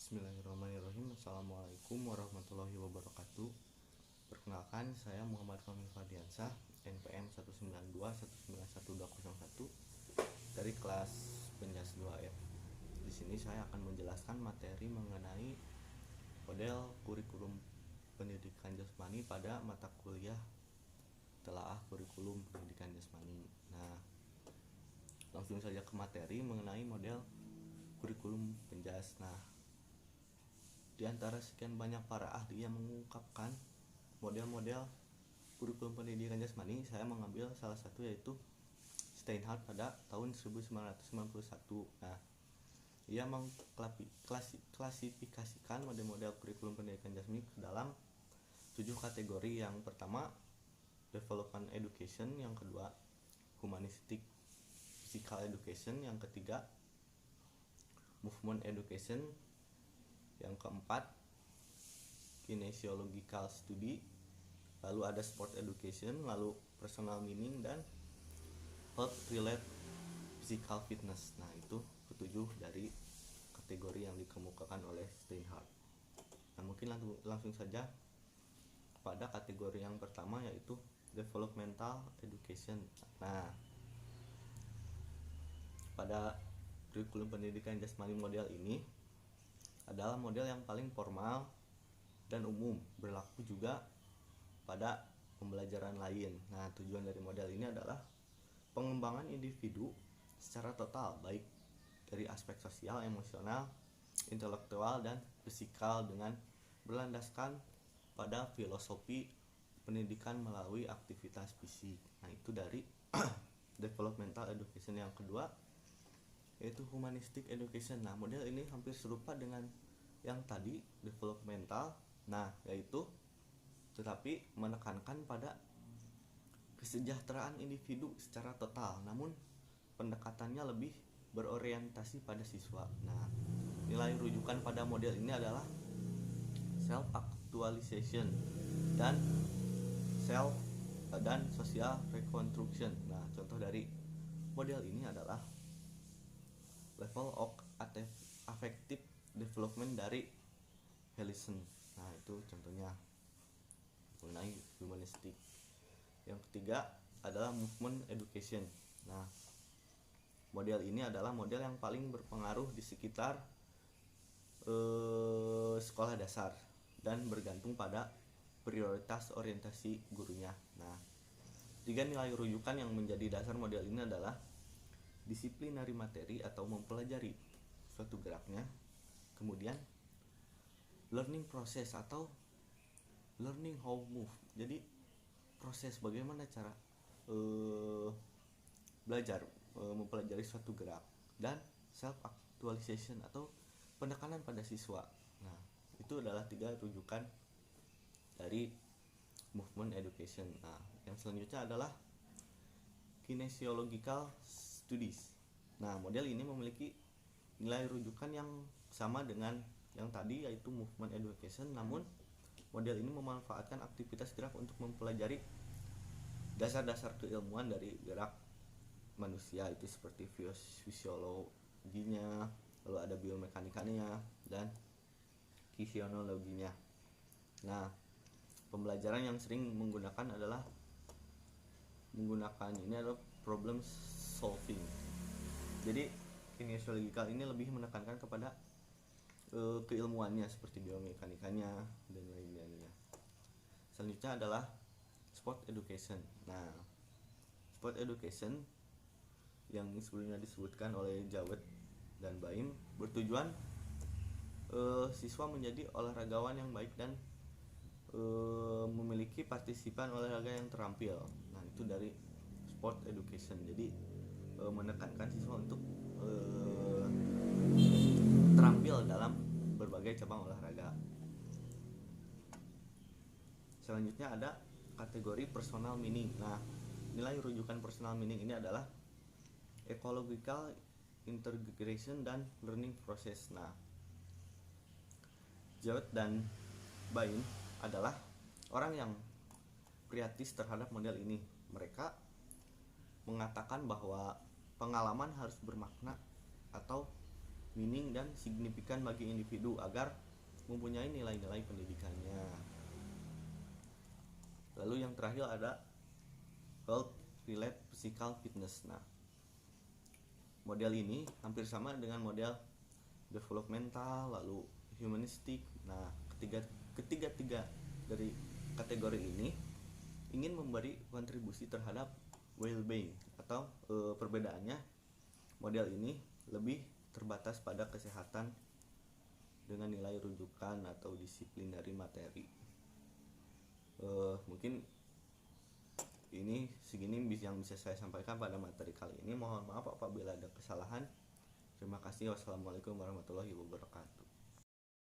Bismillahirrahmanirrahim. Assalamualaikum warahmatullahi wabarakatuh. Perkenalkan, saya Muhammad Fahmi Fadiansah, NPM 192191201 dari kelas Penjas 2F. Di sini saya akan menjelaskan materi mengenai model kurikulum pendidikan jasmani pada mata kuliah telaah kurikulum pendidikan jasmani. Nah, langsung saja ke materi mengenai model kurikulum penjas. Nah, di antara sekian banyak para ahli yang mengungkapkan model-model kurikulum pendidikan jasmani, saya mengambil salah satu, yaitu Steinhardt pada tahun 1991. Nah, ia mengklasifikasikan model-model kurikulum pendidikan jasmani ke dalam 7 kategori. Yang pertama, development education; yang kedua, humanistic physical education; yang ketiga, movement education; yang keempat, kinesiological study; lalu ada sport education; lalu personal meaning; dan health related physical fitness. Nah, itu ketujuh dari kategori yang dikemukakan oleh Steinhardt. Nah, mungkin langsung saja pada kategori yang pertama, yaitu developmental education. Nah, pada kurikulum pendidikan jasmani model ini adalah model yang paling formal dan umum, berlaku juga pada pembelajaran lain. Nah, tujuan dari model ini adalah pengembangan individu secara total, baik dari aspek sosial, emosional, intelektual, dan fisikal, dengan berlandaskan pada filosofi pendidikan melalui aktivitas fisik. Nah, itu dari developmental education. Yang kedua, yaitu humanistic education. Nah, model ini hampir serupa dengan yang tadi, developmental, yaitu tetapi menekankan pada kesejahteraan individu secara total, namun pendekatannya lebih berorientasi pada siswa. Nah, nilai rujukan pada model ini adalah self actualization dan social reconstruction. Nah, contoh dari model ini adalah level of affective development dari Hellissen. Nah, itu contohnya mengenai humanistik. Yang ketiga adalah movement education. Nah, model ini adalah model yang paling berpengaruh di sekitar sekolah dasar dan bergantung pada prioritas orientasi gurunya. Nah, tiga nilai rujukan yang menjadi dasar model ini adalah disiplinary materi atau mempelajari suatu geraknya, kemudian learning process atau learning how move, jadi proses bagaimana cara belajar mempelajari suatu gerak, dan self actualization atau penekanan pada siswa. Nah, itu adalah tiga rujukan dari movement education. Nah, yang selanjutnya adalah kinesiological studies. Nah, model ini memiliki nilai rujukan yang sama dengan yang tadi, yaitu movement education, namun model ini memanfaatkan aktivitas gerak untuk mempelajari dasar-dasar keilmuan dari gerak manusia, itu seperti fisiologinya, lalu ada biomekanikanya, dan kisionologinya. Nah, pembelajaran yang sering menggunakan adalah problem solving. Jadi kinesiological ini lebih menekankan kepada keilmuannya seperti biomekanikanya dan lain-lainnya. Selanjutnya adalah sport education. Nah, sport education yang sebelumnya disebutkan oleh Jawed dan Baim bertujuan siswa menjadi olahragawan yang baik dan memiliki partisipan olahraga yang terampil. Nah, itu dari sport education. Jadi menekankan siswa untuk terampil dalam berbagai cabang olahraga. Selanjutnya ada kategori personal meaning. Nah, nilai rujukan personal meaning ini adalah ecological integration dan learning process. Nah, Jawed dan Bain adalah orang yang kritis terhadap model ini. Mereka mengatakan bahwa pengalaman harus bermakna atau meaning dan signifikan bagi individu agar mempunyai nilai-nilai pendidikannya. Lalu yang terakhir ada health related physical fitness. Nah, model ini hampir sama dengan model developmental, lalu humanistik. Nah, ketiga dari kategori ini ingin memberi kontribusi terhadap well-being atau perbedaannya model ini lebih terbatas pada kesehatan dengan nilai rujukan atau disiplin dari materi. Mungkin ini segini yang bisa saya sampaikan pada materi kali ini. Mohon maaf apabila ada kesalahan. Terima kasih. Wassalamualaikum warahmatullahi wabarakatuh.